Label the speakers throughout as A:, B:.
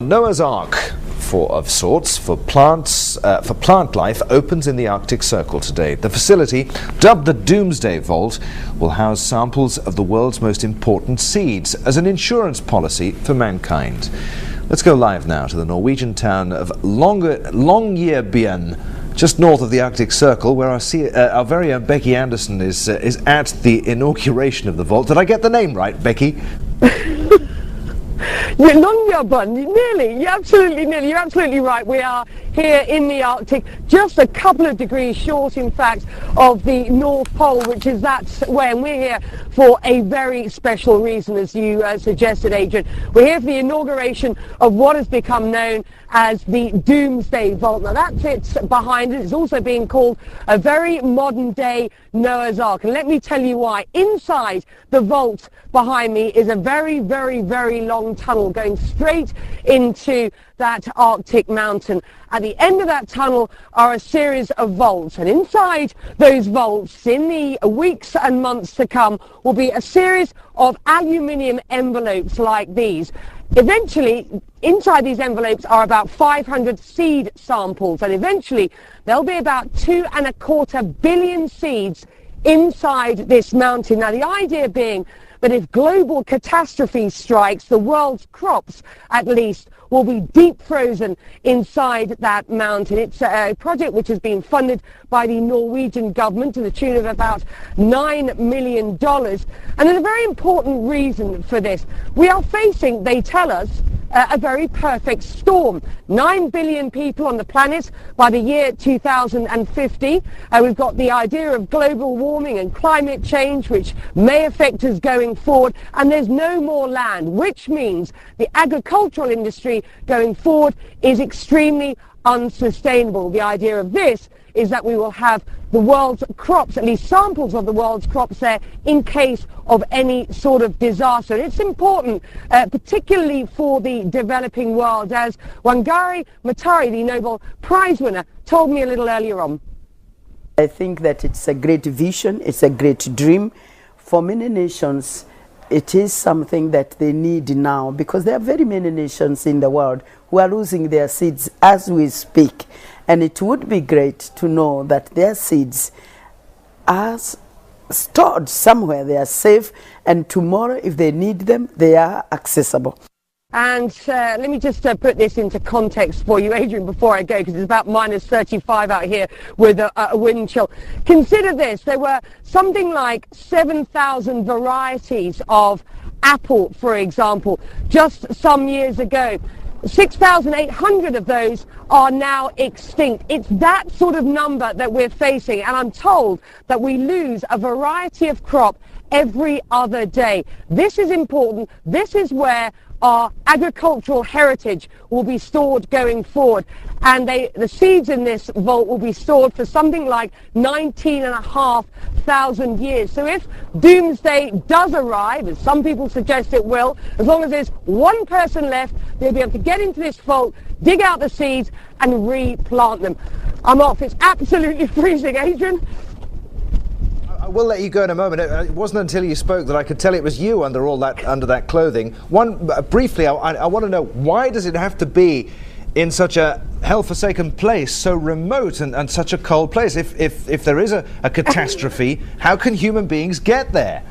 A: Noah's Ark, of sorts, for plant life, opens in the Arctic Circle today. The facility, dubbed the DOOMSDAY Vault, will house samples of the world's most important seeds as an insurance policy for mankind. Let's go live now to the Norwegian town of Longyearbyen, just north of the Arctic Circle, where our very own Becky Anderson is at the inauguration of the vault. Did I get the name right, Becky?
B: Nearly. You're absolutely right. We are here in the Arctic, just a couple of degrees short, in fact, of the North Pole, which is when we're here for a very special reason, as you suggested, Adrian. We're here for the inauguration of what has become known as the Doomsday Vault. Now that sits behind it. It's also being called a very modern day Noah's Ark. And let me tell you why. Inside the vault behind me is a very, very, very long tunnel going straight into that Arctic mountain. At the end of that tunnel are a series of vaults, and inside those vaults, in the weeks and months to come, will be a series of aluminium envelopes like these. Eventually, inside these envelopes are about 500 seed samples, and eventually there'll be about 2.25 billion seeds inside this mountain. Now, the idea being that if global catastrophe strikes, the world's crops, at least, will be deep frozen inside that mountain. It's a project which has been funded by the Norwegian government to the tune of about $9 million. And there's a very important reason for this. We are facing, they tell us, a very perfect storm. 9 billion people on the planet by the year 2050. We've got the idea of global warming and climate change, which may affect us going forward. And there's no more land, which means the agricultural industry going forward is extremely unsustainable. The idea of this is that we will have the world's crops, at least samples of the world's crops there, in case of any sort of disaster. And it's important, particularly for the developing world, as Wangari Maathai, the Nobel Prize winner, told me a little earlier on.
C: I think that it's a great vision, it's a great dream. For many nations, it is something that they need now, because there are very many nations in the world who are losing their seeds as we speak. And it would be great to know that their seeds are stored somewhere, they are safe, and tomorrow, if they need them, they are accessible.
B: And let me just put this into context for you, Adrian, before I go, because it's about -35 out here with a wind chill. Consider this. There were something like 7,000 varieties of apple, for example, just some years ago. 6,800 of those are now extinct. It's that sort of number that we're facing, and I'm told that we lose a variety of crop every other day. This is important. This is where our agricultural heritage will be stored going forward, and the seeds in this vault will be stored for something like 19,500 years. So if Doomsday does arrive, as some people suggest it will, as long as there's one person left, they'll be able to get into this vault, dig out the seeds and replant them. I'm off. It's absolutely freezing, Adrian.
A: I will let you go in a moment. It wasn't until you spoke that I could tell it was you under that clothing. Briefly, I want to know, why does it have to be in such a hell-forsaken place, so remote and such a cold place? If there is a catastrophe, how can human beings get there?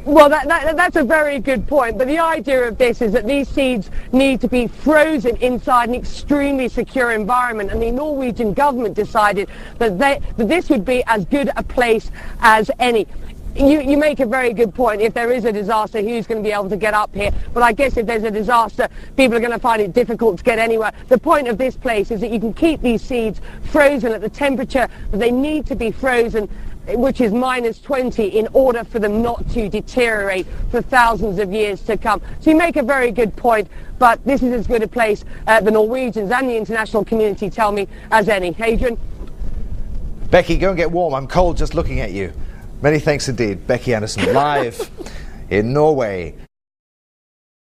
B: Well, that's a very good point, but the idea of this is that these seeds need to be frozen inside an extremely secure environment, and the Norwegian government decided that this would be as good a place as any. You make a very good point. If there is a disaster, who's going to be able to get up here? But I guess if there's a disaster, people are going to find it difficult to get anywhere. The point of this place is that you can keep these seeds frozen at the temperature that they need to be frozen, which is -20, in order for them not to deteriorate for thousands of years to come. So you make a very good point, but this is as good a place, the Norwegians and the international community tell me, as any. Adrian?
A: Becky, go and get warm. I'm cold just looking at you. Many thanks indeed. Becky Anderson, live in Norway.